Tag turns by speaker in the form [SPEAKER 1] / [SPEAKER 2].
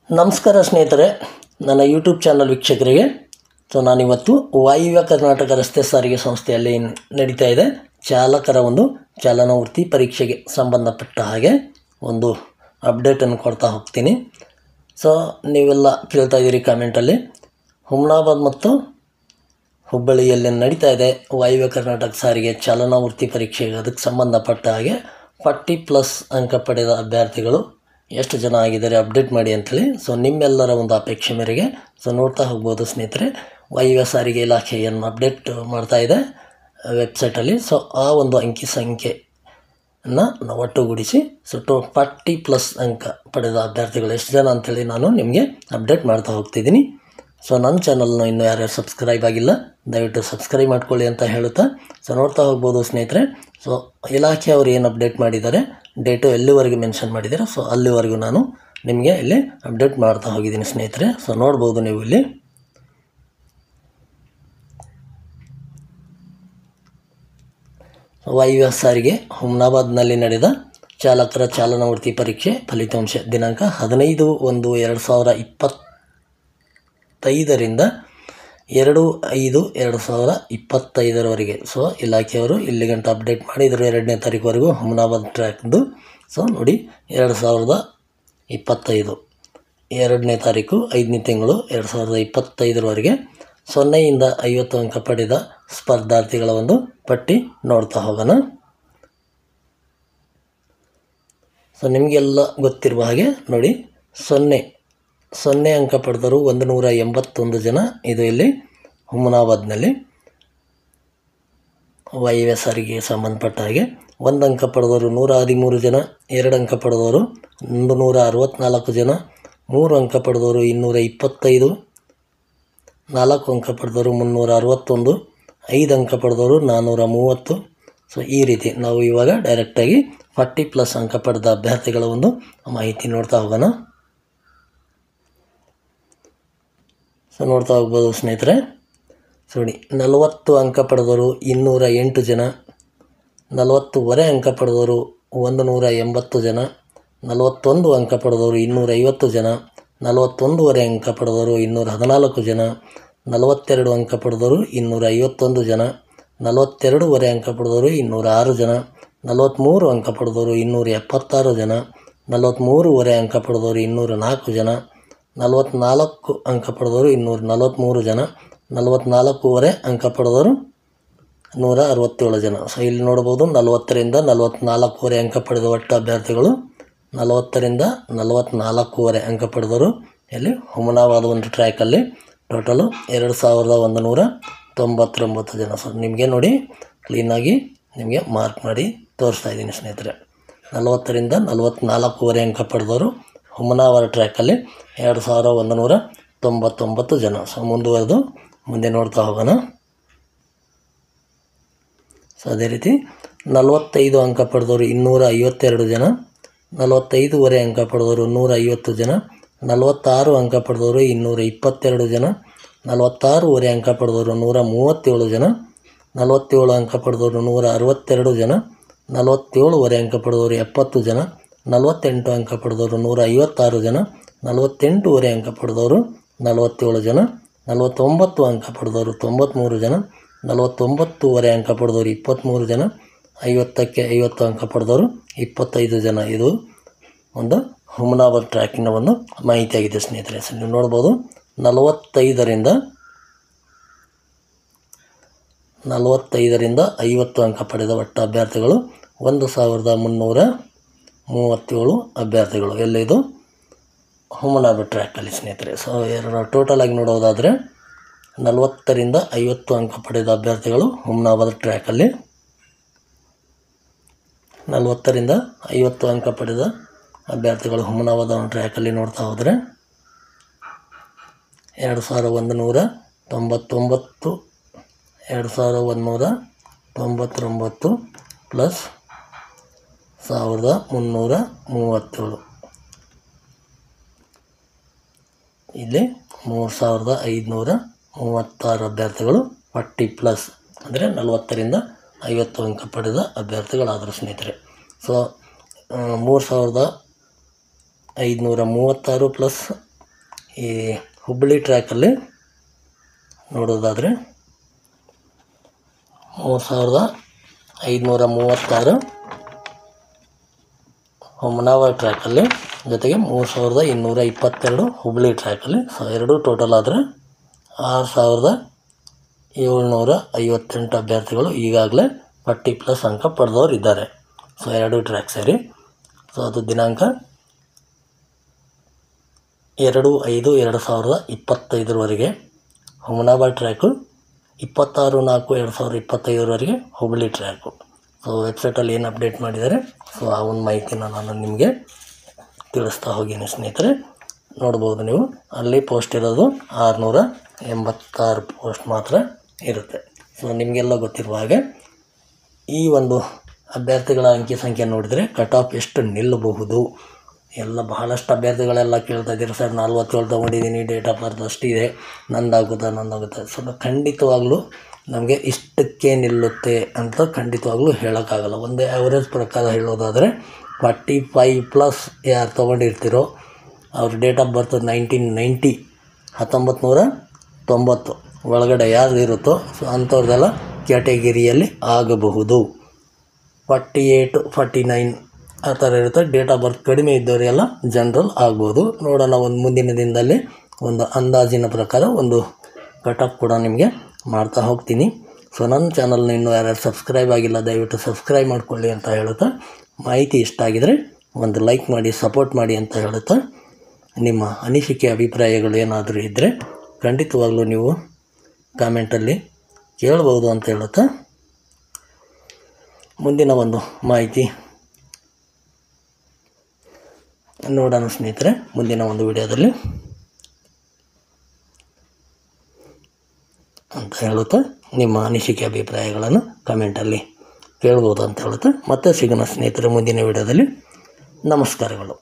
[SPEAKER 1] ನಮಸ್ಕಾರ ಸ್ನೇಹಿತರೆ, ನನ್ನ ಯೂಟ್ಯೂಬ್ ಚಾನಲ್ ವೀಕ್ಷಕರಿಗೆ. ನಾನಿವತ್ತು ವಾಯುವ್ಯ ಕರ್ನಾಟಕ ರಸ್ತೆ ಸಾರಿಗೆ ಸಂಸ್ಥೆಯಲ್ಲಿ ನಡೀತಾ ಇದೆ ಚಾಲಕರ ಒಂದು ಚಾಲನಾ ಪರೀಕ್ಷೆಗೆ ಸಂಬಂಧಪಟ್ಟ ಹಾಗೆ ಒಂದು ಅಪ್ಡೇಟನ್ನು ಕೊಡ್ತಾ ಹೋಗ್ತೀನಿ. ನೀವೆಲ್ಲ ಕೇಳ್ತಾ ಇದ್ದೀರಿ ಕಾಮೆಂಟಲ್ಲಿ, ಹುಮನಾಬಾದ್ ಮತ್ತು ಹುಬ್ಬಳ್ಳಿಯಲ್ಲಿ ನಡೀತಾ ಇದೆ ವಾಯುವ್ಯ ಕರ್ನಾಟಕ ಸಾರಿಗೆ ಚಾಲನಾ ಪರೀಕ್ಷೆಗೆ. ಅದಕ್ಕೆ ಸಂಬಂಧಪಟ್ಟ ಹಾಗೆ 40+ ಅಂಕ ಪಡೆದ ಅಭ್ಯರ್ಥಿಗಳು ಎಷ್ಟು ಜನ ಆಗಿದ್ದಾರೆ ಅಪ್ಡೇಟ್ ಮಾಡಿ ಅಂಥೇಳಿ ನಿಮ್ಮೆಲ್ಲರ ಒಂದು ಅಪೇಕ್ಷೆ ಮೇರೆಗೆ ನೋಡ್ತಾ ಹೋಗ್ಬೋದು ಸ್ನೇಹಿತರೆ. ವಾಯುವ್ಯ ಸಾರಿಗೆ ಇಲಾಖೆ ಏನು ಅಪ್ಡೇಟ್ ಮಾಡ್ತಾ ಇದೆ ವೆಬ್ಸೈಟಲ್ಲಿ. ಆ ಒಂದು ಅಂಕಿ ಸಂಖ್ಯೆಯನ್ನು ಒಟ್ಟುಗೂಡಿಸಿ 40+ ಅಂಕ ಪಡೆದ ಅಭ್ಯರ್ಥಿಗಳು ಎಷ್ಟು ಜನ ಅಂಥೇಳಿ ನಾನು ನಿಮಗೆ ಅಪ್ಡೇಟ್ ಮಾಡ್ತಾ ಹೋಗ್ತಿದ್ದೀನಿ. ನನ್ನ ಚಾನಲ್ನ ಇನ್ನೂ ಯಾರ್ಯಾರು ಸಬ್ಸ್ಕ್ರೈಬ್ ಆಗಿಲ್ಲ ದಯವಿಟ್ಟು ಸಬ್ಸ್ಕ್ರೈಬ್ ಮಾಡ್ಕೊಳ್ಳಿ ಅಂತ ಹೇಳುತ್ತಾ ನೋಡ್ತಾ ಹೋಗ್ಬೋದು ಸ್ನೇಹಿತರೆ. ಇಲಾಖೆಯವರು ಏನು ಅಪ್ಡೇಟ್ ಮಾಡಿದ್ದಾರೆ, ಡೇಟು ಎಲ್ಲಿವರೆಗೆ ಮೆನ್ಷನ್ ಮಾಡಿದ್ದಾರೆ, ಅಲ್ಲಿವರೆಗೂ ನಾನು ನಿಮಗೆ ಇಲ್ಲಿ ಅಪ್ಡೇಟ್ ಮಾಡ್ತಾ ಹೋಗಿದ್ದೀನಿ ಸ್ನೇಹಿತರೆ. ನೋಡ್ಬೋದು ನೀವು ಇಲ್ಲಿ. ವಾಯುವ್ಯ ಸಾರಿಗೆ ಹುಮನಾಬಾದ್ನಲ್ಲಿ ನಡೆದ ಚಾಲಕರ ಚಾಲನಾ ಪರೀಕ್ಷೆ ಫಲಿತಾಂಶ ದಿನಾಂಕ 15/1/2025ರಿಂದ 2/5/2025ರವರೆಗೆ. ಇಲಾಖೆಯವರು ಇಲ್ಲಿ ಗಂಟ ಅಪ್ಡೇಟ್ ಮಾಡಿದರು 2ನೇ ತಾರೀಕುವರೆಗೂ ಹುಮನಾಬಾದ್ ಟ್ರ್ಯಾಕ್ದು. ನೋಡಿ 2025 2ನೇ ತಾರೀಕು 5ನೇ ತಿಂಗಳು 2025ರವರೆಗೆ 0ಇಂದ 50 ಅಂಕ ಪಡೆದ ಸ್ಪರ್ಧಾರ್ಥಿಗಳ ಒಂದು ಪಟ್ಟಿ ನೋಡ್ತಾ ಹೋಗೋಣ. ನಿಮಗೆಲ್ಲ ಗೊತ್ತಿರುವ ಹಾಗೆ ನೋಡಿ 0 ಅಂಕ ಪಡೆದರು 181 ಜನ. ಇದು ಇಲ್ಲಿ ಹುಮನಾಬಾದ್ನಲ್ಲಿ ವಾಯುವ್ಯ ಸಾರಿಗೆಗೆ ಸಂಬಂಧಪಟ್ಟ ಹಾಗೆ. 1 ಅಂಕ ಪಡೆದವರು 113 ಜನ, 2 ಅಂಕ ಪಡೆದವರು 164 ಜನ, 3 ಅಂಕ ಪಡೆದವರು 225, 4 ಅಂಕ ಪಡೆದವರು 361, 5 ಅಂಕ ಪಡೆದವರು 430. ಈ ರೀತಿ ನಾವು ಇವಾಗ ಡೈರೆಕ್ಟಾಗಿ 40+ ಅಂಕ ಪಡೆದ ಅಭ್ಯರ್ಥಿಗಳ ಒಂದು ಮಾಹಿತಿ ನೋಡ್ತಾ ಹೋಗೋಣ. ನೋಡ್ತಾ ಹೋಗ್ಬೋದು ಸ್ನೇಹಿತರೆ. ನೋಡಿ 40 ಅಂಕ ಪಡೆದವರು 208 ಜನ, 40.5 ಅಂಕ ಪಡೆದವರು 180 ಜನ, 41 ಅಂಕ ಪಡೆದವರು 250 ಜನ, 41.5 ಅಂಕ ಪಡೆದವರು 214 ಜನ, 42 ಅಂಕ ಪಡೆದವರು 251 ಜನ, 42.5 ಅಂಕ ಪಡೆದವರು 206 ಜನ, 43 ಅಂಕ ಪಡೆದವರು 276 ಜನ, 43.5 ಅಂಕ ಪಡೆದವರು 204 ಜನ, 44 ಅಂಕ ಪಡೆದವರು 243 ಜನ, 44.5 ಅಂಕ ಪಡೆದವರು 167 ಜನ. ಇಲ್ಲಿ ನೋಡ್ಬೋದು 40ರಿಂದ 44.5 ಅಂಕ ಪಡೆದ ಒಟ್ಟು ಅಭ್ಯರ್ಥಿಗಳು 40ರಿಂದ 44.5 ಅಂಕ ಪಡೆದವರು ಇಲ್ಲಿ ಹುಮನಾಬಾದ್ ಒಂದು ಟ್ರ್ಯಾಕಲ್ಲಿ ಟೋಟಲು 2199 ಜನ. ನಿಮಗೆ ನೋಡಿ ಕ್ಲೀನಾಗಿ ನಿಮಗೆ ಮಾರ್ಕ್ ಮಾಡಿ ತೋರಿಸ್ತಾ ಇದ್ದೀನಿ ಸ್ನೇಹಿತರೆ. 40ರಿಂದ 44.5 ಅಂಕ ಪಡೆದವರು ಹುಮನಾಬಾದ್ ಟ್ರ್ಯಾಕಲ್ಲಿ 2199 ಜನ. ಮುಂದುವರೆದು ಮುಂದೆ ನೋಡ್ತಾ ಹೋಗೋಣ. ಅದೇ ರೀತಿ 45 ಅಂಕ ಪಡೆದವರು 252 ಜನ, 45.5 ಅಂಕ ಪಡೆದವರು 150 ಜನ, 46 ಅಂಕ ಪಡೆದವರು 222 ಜನ, 46.5 ಅಂಕ ಪಡೆದವರು 137 ಜನ, 47 ಅಂಕ ಪಡೆದವರು 162 ಜನ, 47.5 ಅಂಕ ಪಡೆದವರು 70 ಜನ, 48 ಅಂಕ ಪಡೆದವರು 156 ಜನ, 48.5 ಅಂಕ ಪಡೆದವರು 47 ಜನ, 49 ಅಂಕ ಪಡೆದವರು 93 ಜನ, 49.5 ಅಂಕ ಪಡೆದವರು 23 ಜನ, 50ಕ್ಕೆ 50 ಅಂಕ ಪಡೆದವರು 25 ಜನ. ಇದು ಒಂದು ಹುಮನಾಬಾದ್ ಟ್ರ್ಯಾಕಿನ ಒಂದು ಮಾಹಿತಿಯಾಗಿದೆ ಸ್ನೇಹಿತರೆ. ನೀವು ನೋಡ್ಬೋದು 45ರಿಂದ 50 ಅಂಕ ಪಡೆದ ಒಟ್ಟು ಅಭ್ಯರ್ಥಿಗಳು 1337 ಅಭ್ಯರ್ಥಿಗಳು. ಎಲ್ಲಿದು ಹುಮನಾಬಾದ್ ಟ್ರ್ಯಾಕಲ್ಲಿ ಸ್ನೇಹಿತರೆ. ಟೋಟಲ್ ಆಗಿ ನೋಡೋದಾದರೆ 40ರಿಂದ 50 ಅಂಕ ಪಡೆದ ಅಭ್ಯರ್ಥಿಗಳು ಹುಮನಾಬಾದ್ ಟ್ರ್ಯಾಕಲ್ಲಿ, 40ರಿಂದ 50 ಅಂಕ ಪಡೆದ ಅಭ್ಯರ್ಥಿಗಳು ಹುಮನಾಬಾದ್ ಟ್ರ್ಯಾಕಲ್ಲಿ ನೋಡ್ತಾ ಹೋದರೆ 2199, 2199 ಪ್ಲಸ್ 1337. ಇಲ್ಲಿ 3536 ಅಭ್ಯರ್ಥಿಗಳು 40+ ಅಂದರೆ 40ರಿಂದ 50 ಅಂಕ ಪಡೆದ ಅಭ್ಯರ್ಥಿಗಳಾದರು ಸ್ನೇಹಿತರೆ. 3000 536 ಪ್ಲಸ್ ಈ ಹುಬ್ಬಳ್ಳಿ ಟ್ರ್ಯಾಕಲ್ಲಿ ನೋಡೋದಾದರೆ 3536 ಹುಮನಾಬಾದ್ ಟ್ರ್ಯಾಕಲ್ಲಿ, ಜೊತೆಗೆ 3222 ಹುಬ್ಬಳ್ಳಿ ಟ್ರ್ಯಾಕಲ್ಲಿ. ಸೊ ಎರಡು ಟೋಟಲ್ ಆದರೆ 6758 ಅಭ್ಯರ್ಥಿಗಳು ಈಗಾಗಲೇ 40+ ಅಂಕ ಪಡೆದವರು ಇದ್ದಾರೆ. ಸೊ ಎರಡು ಟ್ರ್ಯಾಕ್ ಸೇರಿ. ಸೊ ಅದು ದಿನಾಂಕ 2/5/2025 Humnabad track, 26/4/2025 Hubballi track. So ವೆಬ್ಸೈಟಲ್ಲಿ ಏನು ಅಪ್ಡೇಟ್ ಮಾಡಿದ್ದಾರೆ, ಸೊ ಆ ಒಂದು ಮಾಹಿತಿನ ನಾನು ನಿಮಗೆ ತಿಳಿಸ್ತಾ ಹೋಗಿನಿ ಸ್ನೇಹಿತರೆ. ನೋಡ್ಬೋದು ನೀವು, ಅಲ್ಲಿ ಪೋಸ್ಟ್ ಇರೋದು 686 ಪೋಸ್ಟ್ ಮಾತ್ರ ಇರುತ್ತೆ. ಸೊ ನಿಮಗೆಲ್ಲ ಗೊತ್ತಿರುವ ಹಾಗೆ ಈ ಒಂದು ಅಭ್ಯರ್ಥಿಗಳ ಅಂಕಿ ಸಂಖ್ಯೆ ನೋಡಿದರೆ ಕಟ್ ಆಫ್ ಎಷ್ಟು ನಿಲ್ಲಬಹುದು ಎಲ್ಲ ಬಹಳಷ್ಟು ಅಭ್ಯರ್ಥಿಗಳೆಲ್ಲ ಕೇಳ್ತಾ ಇದ್ದೀರಿ, ಸರ್ 47 ತೊಗೊಂಡಿದ್ದೀನಿ, ಡೇಟ್ ಆಫ್ ಬರ್ತ್ ಅಷ್ಟಿದೆ, ನಂದಾಗುತ್ತೆ. ಸೊ ಖಂಡಿತವಾಗ್ಲೂ ನಮಗೆ ಇಷ್ಟಕ್ಕೆ ನಿಲ್ಲುತ್ತೆ ಅಂತ ಖಂಡಿತವಾಗ್ಲೂ ಹೇಳೋಕ್ಕಾಗಲ್ಲ. ಒಂದು ಆ್ಯಾವ್ರೇಜ್ ಪ್ರಕಾರ ಹೇಳೋದಾದರೆ 45+ ಯಾರು ತೊಗೊಂಡಿರ್ತೀರೋ ಅವ್ರ ಡೇಟ್ ಆಫ್ ಬರ್ತ್ 1990 1990 ಒಳಗಡೆ ಯಾರು ಇರುತ್ತೋ ಸೊ ಅಂಥವ್ರದ್ದೆಲ್ಲ ಕ್ಯಾಟಗಿರಿಯಲ್ಲಿ ಆಗಬಹುದು. 48 49 ಆ ಥರ ಇರುತ್ತೆ. ಡೇಟ್ ಆಫ್ ಬರ್ತ್ ಕಡಿಮೆ ಇದ್ದವರೆಲ್ಲ ಜನರಲ್ ಆಗ್ಬೋದು. ನೋಡೋಣ, ಒಂದು ಮುಂದಿನ ದಿನದಲ್ಲಿ ಒಂದು ಅಂದಾಜಿನ ಪ್ರಕಾರ ಒಂದು ಕಟ್ ಆಫ್ ಕೂಡ ನಿಮಗೆ ಮಾಡ್ತಾ ಹೋಗ್ತೀನಿ. ಸೊ ನನ್ನ ಚಾನಲ್ನ ಇನ್ನೂ ಯಾರ್ಯಾರು ಸಬ್ಸ್ಕ್ರೈಬ್ ಆಗಿಲ್ಲ ದಯವಿಟ್ಟು ಸಬ್ಸ್ಕ್ರೈಬ್ ಮಾಡ್ಕೊಳ್ಳಿ ಅಂತ ಹೇಳುತ್ತಾ, ಮಾಹಿತಿ ಇಷ್ಟ ಆಗಿದರೆ ಒಂದು ಲೈಕ್ ಮಾಡಿ ಸಪೋರ್ಟ್ ಮಾಡಿ ಅಂತ ಹೇಳುತ್ತಾ, ನಿಮ್ಮ ಅನಿಸಿಕೆ ಅಭಿಪ್ರಾಯಗಳು ಏನಾದರೂ ಇದ್ದರೆ ಖಂಡಿತವಾಗ್ಲೂ ನೀವು ಕಾಮೆಂಟಲ್ಲಿ ಕೇಳ್ಬೋದು ಅಂತ ಹೇಳುತ್ತಾ, ಮುಂದಿನ ಒಂದು ಮಾಹಿತಿ ನೋಡೋಣ ಸ್ನೇಹಿತರೆ ಮುಂದಿನ ಒಂದು ವಿಡಿಯೋದಲ್ಲಿ ಅಂತ ಹೇಳುತ್ತಾ, ನಿಮ್ಮ ಅನಿಸಿಕೆ ಅಭಿಪ್ರಾಯಗಳನ್ನು ಕಮೆಂಟಲ್ಲಿ ಕೇಳ್ಬೋದು ಅಂತ ಹೇಳುತ್ತಾ, ಮತ್ತೆ ಸಿಗೋಣ ಸ್ನೇಹಿತರೆ ಮುಂದಿನ ವಿಡಿಯೋದಲ್ಲಿ. ನಮಸ್ಕಾರಗಳು.